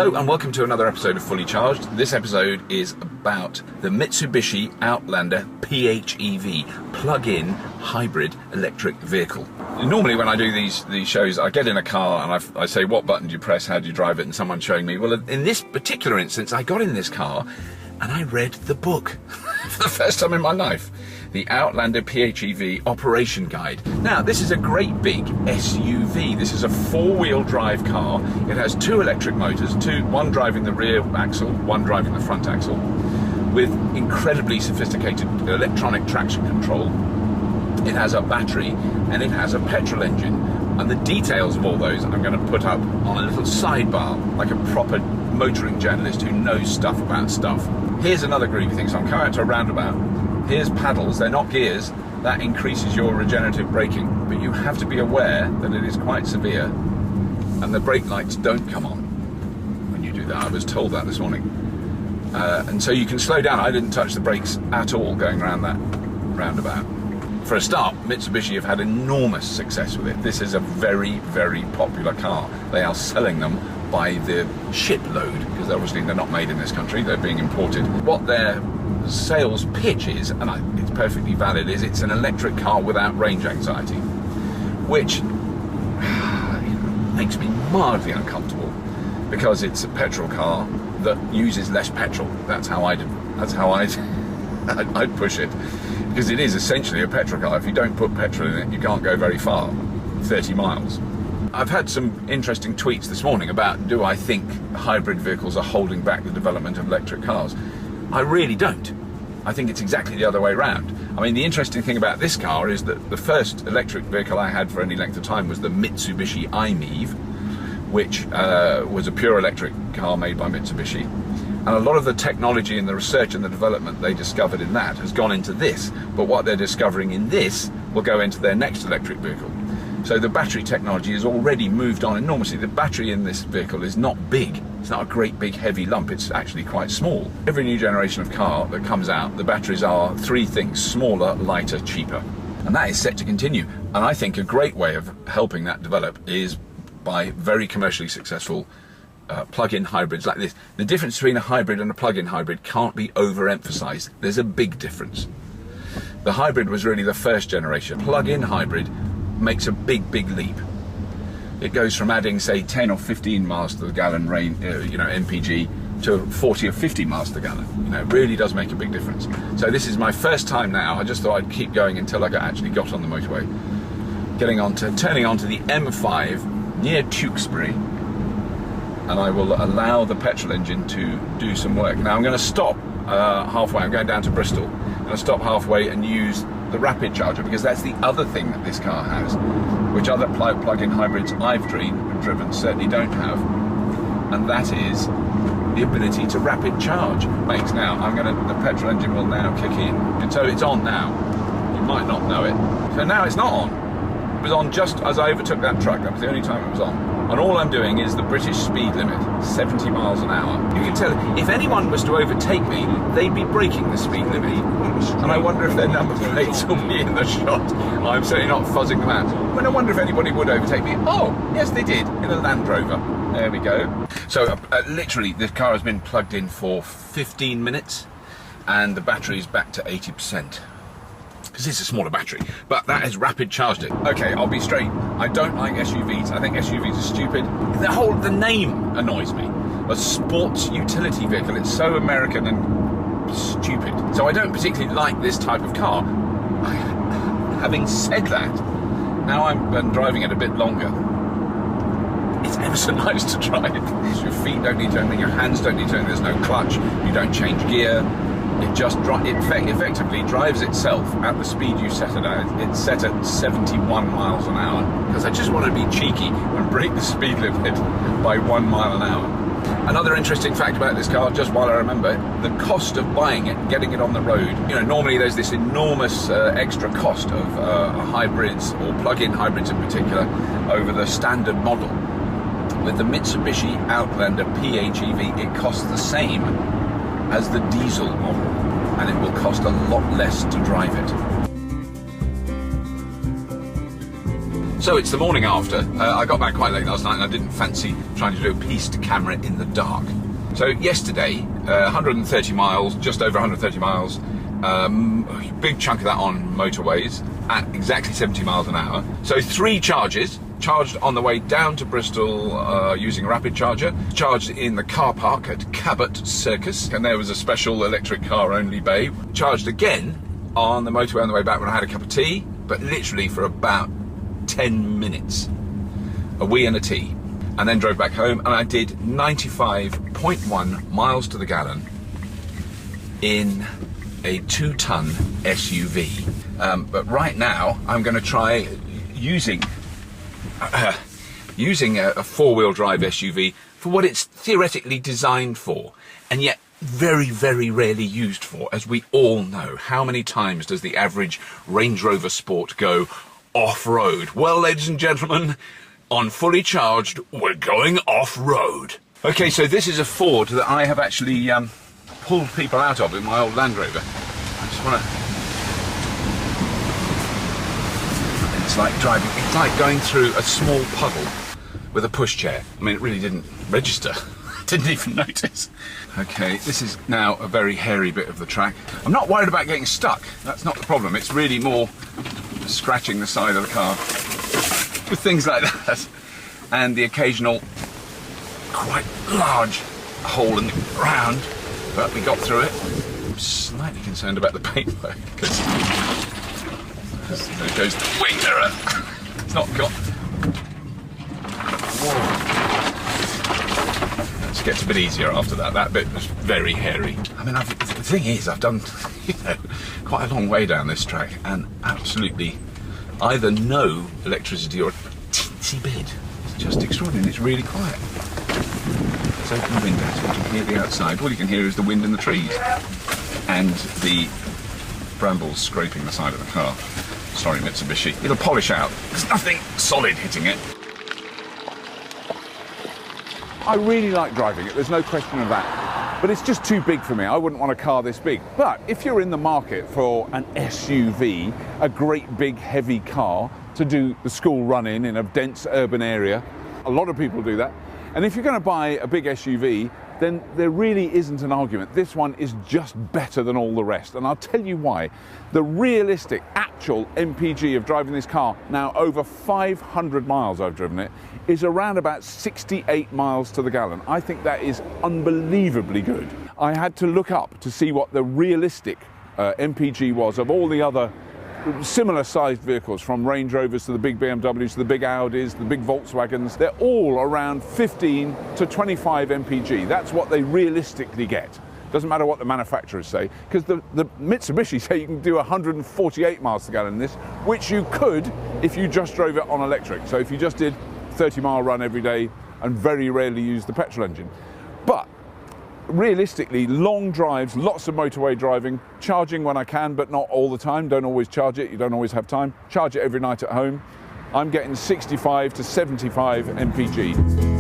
Hello and welcome to another episode of Fully Charged. This episode is about the Mitsubishi Outlander PHEV, plug-in hybrid electric vehicle. Normally when I do these shows, I get in a car and I say, what button do you press, how do you drive it, and someone's showing me. Well, in this particular instance, I got in this car and I read the book for the first time in my life. The Outlander PHEV Operation Guide. Now, this is a great big SUV. This is a four-wheel drive car. It has two electric motors, one driving the rear axle, one driving the front axle, with incredibly sophisticated electronic traction control. It has a battery and it has a petrol engine. And the details of all those I'm going to put up on a little sidebar, like a proper motoring journalist who knows stuff about stuff. Here's another groovy thing. So I'm coming out to a roundabout. Here's paddles, they're not gears. That increases your regenerative braking, but you have to be aware that it is quite severe and the brake lights don't come on when you do that. I was told that this morning. And so you can slow down. I didn't touch the brakes at all going around that roundabout. For a start, Mitsubishi have had enormous success with it. This is a very, very popular car. They are selling them by the shipload, because obviously they're not made in this country, they're being imported. What their sales pitch is, and it's perfectly valid, is it's an electric car without range anxiety, which makes me mildly uncomfortable, because it's a petrol car that uses less petrol. That's how I'd push it, because it is essentially a petrol car. If you don't put petrol in it, you can't go very far, 30 miles. I've had some interesting tweets this morning about, do I think hybrid vehicles are holding back the development of electric cars? I really don't. I think it's exactly the other way around. I mean, the interesting thing about this car is that the first electric vehicle I had for any length of time was the Mitsubishi PHEV, which was a pure electric car made by Mitsubishi. And a lot of the technology and the research and the development they discovered in that has gone into this. But what they're discovering in this will go into their next electric vehicle. So the battery technology has already moved on enormously. The battery in this vehicle is not big. It's not a great big heavy lump. It's actually quite small. Every new generation of car that comes out, the batteries are three things: smaller, lighter, cheaper. And that is set to continue. And I think a great way of helping that develop is by very commercially successful plug-in hybrids like this. The difference between a hybrid and a plug-in hybrid can't be overemphasized. There's a big difference. The hybrid was really the first generation. Plug-in hybrid makes a big leap. It goes from adding, say, 10 or 15 miles to the gallon range, MPG, to 40 or 50 miles to the gallon. It really does make a big difference. So this is my first time now. I just thought I'd keep going until I actually got on the motorway. Turning onto the M5 near Tewkesbury, and I will allow the petrol engine to do some work. Now I'm going to stop halfway. I'm going down to Bristol. I'm going to stop halfway and use the rapid charger, because that's the other thing that this car has, which other plug-in hybrids I've driven certainly don't have, and that is the ability to rapid charge. Makes now. The petrol engine will now kick in, and so it's on now. You might not know it. So now it's not on. It was on just as I overtook that truck. That was the only time it was on. And all I'm doing is the British speed limit, 70 miles an hour. You can tell, if anyone was to overtake me, they'd be breaking the speed limit. And I wonder if their number plates will be in the shot. I'm certainly not fuzzing them out. But I wonder if anybody would overtake me. Oh, yes they did, in a Land Rover. There we go. So literally, this car has been plugged in for 15 minutes, and the battery is back to 80%. Because it's a smaller battery, but that has rapid charged it. Okay, I'll be straight. I don't like SUVs. I think SUVs are stupid. The name annoys me. A sports utility vehicle. It's so American and stupid. So I don't particularly like this type of car. Having said that, now I'm driving it a bit longer. It's ever so nice to drive. Your feet don't need turning, your hands don't need turning. There's no clutch. You don't change gear. It just effectively drives itself at the speed you set it at. It's set at 71 miles an hour, because I just want to be cheeky and break the speed limit by 1 mile an hour. Another interesting fact about this car, just while I remember, the cost of buying it, getting it on the road. Normally there's this enormous extra cost of hybrids, or plug-in hybrids in particular, over the standard model. With the Mitsubishi Outlander PHEV, it costs the same as the diesel model, and it will cost a lot less to drive it. So it's the morning after. I got back quite late last night and I didn't fancy trying to do a piece to camera in the dark. So yesterday, 130 miles, just over 130 miles, a big chunk of that on motorways at exactly 70 miles an hour. So 3 charges, charged on the way down to Bristol using a rapid charger, charged in the car park at Cabot Circus, and there was a special electric car only bay, charged again on the motorway on the way back when I had a cup of tea, but literally for about 10 minutes, a wee and a tea, and then drove back home, and I did 95.1 miles to the gallon in a 2-ton SUV. But right now I'm going to try using a 4-wheel drive SUV for what it's theoretically designed for, and yet very, very rarely used for. As we all know, how many times does the average Range Rover Sport go off-road? Well, ladies and gentlemen, on Fully Charged, we're going off-road. Okay, so this is a Ford that I have actually pulled people out of in my old Land Rover. I just want to... It's like driving, it's like going through a small puddle with a pushchair. I mean, it really didn't register. Didn't even notice. Okay, this is now a very hairy bit of the track. I'm not worried about getting stuck. That's not the problem. It's really more scratching the side of the car with things like that, and the occasional quite large hole in the ground, but we got through it. I'm slightly concerned about the paintwork because there goes the wing mirror. It's not got... Whoa. It gets a bit easier after that. That bit was very hairy. I mean, the thing is, I've done, you know, quite a long way down this track and absolutely either no electricity or a teensy bit. It's just extraordinary. It's really quiet. Let's open the windows. You can hear the outside. All you can hear is the wind in the trees and the brambles scraping the side of the car. Sorry, Mitsubishi. It'll polish out. There's nothing solid hitting it. I really like driving it, there's no question of that, but it's just too big for me. I wouldn't want a car this big. But if you're in the market for an SUV, a great big heavy car to do the school run in a dense urban area, a lot of people do that, and if you're going to buy a big SUV, then there really isn't an argument. This one is just better than all the rest, and I'll tell you why. The realistic, actual MPG of driving this car, now over 500 miles I've driven it, is around about 68 miles to the gallon. I think that is unbelievably good. I had to look up to see what the realistic MPG was of all the other similar sized vehicles, from Range Rovers to the big BMWs to the big Audis, the big Volkswagens. They're all around 15 to 25 MPG. That's what they realistically get. Doesn't matter what the manufacturers say, because the Mitsubishi say you can do 148 miles to the gallon in this, which you could if you just drove it on electric. So if you just did 30-mile run every day and very rarely used the petrol engine. But realistically, long drives, lots of motorway driving, charging when I can, but not all the time. Don't always charge it, you don't always have time. Charge it every night at home. I'm getting 65 to 75 MPG.